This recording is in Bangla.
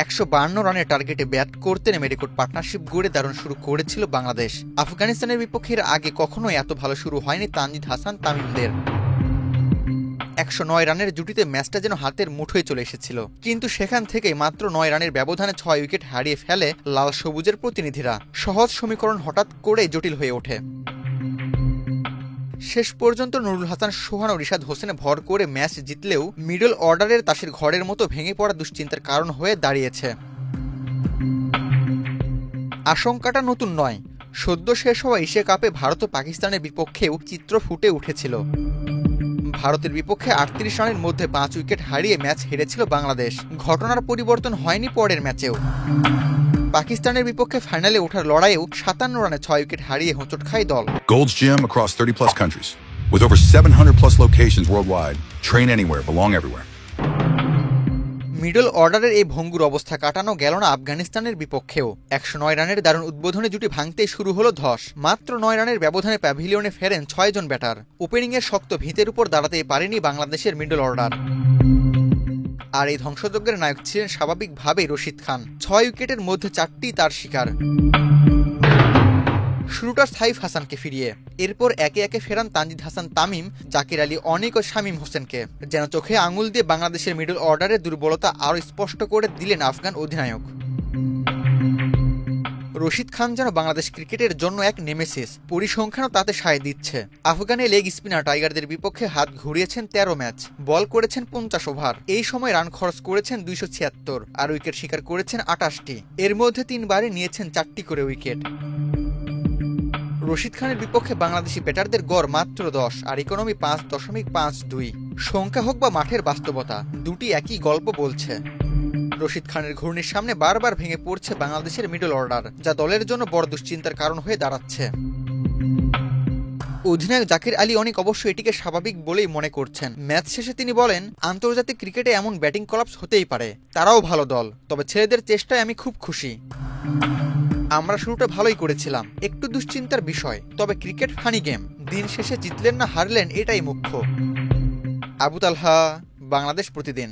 152 রানের টার্গেটে ব্যাট করতে নেমে রেকর্ড পার্টনারশিপ গড়ে দারুণ শুরু করেছিল বাংলাদেশ। আফগানিস্তানের বিপক্ষে আগে কখনোই এত ভালো শুরু হয়নি তানজিদ হাসান তামিমদের। 109 রানের জুটিতে ম্যাচটা যেন হাতের মুঠোয় চলে এসেছিল, কিন্তু সেখান থেকেই মাত্র 9 রানের ব্যবধানে 6 উইকেট হারিয়ে ফেলে লাল সবুজের প্রতিনিধিরা। সহজ সমীকরণ হঠাৎ করেই জটিল হয়ে ওঠে। শেষ পর্যন্ত নুরুল হাসান, সোহান ও রিশাদ হোসেনে ভর করে ম্যাচ জিতলেও মিডল অর্ডারের তাসের ঘরের মতো ভেঙে পড়া দুশ্চিন্তার কারণ হয়ে দাঁড়িয়েছে। আশঙ্কাটা নতুন নয়, সদ্য শেষ হওয়া এশিয়া কাপে ভারত ও পাকিস্তানের বিপক্ষেও চিত্র ফুটে উঠেছিল। ভারতের বিপক্ষে 38 রানের মধ্যে 5 উইকেট হারিয়ে ম্যাচ হেরেছিল বাংলাদেশ। ঘটনার পরিবর্তন হয়নি পরের ম্যাচেও। পাকিস্তানের বিপক্ষে ফাইনালে ওঠার লড়াইয়েও 57 রানে 6 উইকেট হারিয়ে হোঁচট খায় দল। Gold's Gym across 30+ countries. With over 700+ locations worldwide. Train anywhere, belong everywhere. Middle অর্ডারের এই ভঙ্গুর অবস্থা কাটানো গেল না আফগানিস্তানের বিপক্ষেও। 109 রানের দারুণ উদ্বোধনে জুটি ভাঙতেই শুরু হলো ধস। মাত্র 9 রানের ব্যবধানে প্যাভিলিয়নে ফেরেন 6 জন ব্যাটার। ওপেনিংয়ের শক্ত ভিতের উপর দাঁড়াতেই পারেনি বাংলাদেশের মিডল অর্ডার। আর এই ধ্বংসযজ্ঞের নায়ক ছিলেন স্বাভাবিকভাবেই রশিদ খান। 6 উইকেটের মধ্যে 4টি তার শিকার। শুরুটা সাইফ হাসানকে ফিরিয়ে, এরপর একে একে ফেরান তানজিদ হাসান তামিম, জাকির আলী অনিক ও শামীম হোসেনকে। যেন চোখে আঙুল দিয়ে বাংলাদেশের মিডল অর্ডারের দুর্বলতা আরও স্পষ্ট করে দিলেন আফগান অধিনায়ক। রশিদ খান যেন বাংলাদেশ ক্রিকেটের জন্য এক নেমেসিস, পরিসংখ্যানও তাতে সায় দিচ্ছে। আফগানে লেগ স্পিনার টাইগারদের বিপক্ষে হাত ঘুরিয়েছেন 13 ম্যাচ, বল করেছেন 50 ওভার। এই সময় রান খরচ করেছেন 276 আর উইকেট শিকার করেছেন 28টি। এর মধ্যে 3 বারে নিয়েছেন 4টি করে উইকেট। রশিদ খানের বিপক্ষে বাংলাদেশি ব্যাটারদের গড় মাত্র 10 আর ইকোনমি 5.52। সংখ্যা হোক বা মাঠের বাস্তবতা, দুটি একই গল্প বলছে। রশিদ খানের ঘূর্ণির সামনে বারবার ভেঙে পড়ছে বাংলাদেশের মিডল অর্ডার, যা দলের জন্য বড় দুশ্চিন্তার কারণ হয়ে দাঁড়াচ্ছে। অধিনায়ক জাকির আলী অনিক অবশ্য এটিকে স্বাভাবিক বলেই মনে করছেন। ম্যাচ শেষে তিনি বলেন, আন্তর্জাতিক ক্রিকেটে এমন ব্যাটিং কলাপস হতেই পারে, তারাও ভালো দল, তবে ছেলেদের চেষ্টায় আমি খুব খুশি। আমরা শুরুটা ভালোই করেছিলাম, একটু দুশ্চিন্তার বিষয়, তবে ক্রিকেট ফানি গেম, দিন শেষে জিতলেন না হারলেন এটাই মুখ্য। আবু তালহা, বাংলাদেশ প্রতিদিন।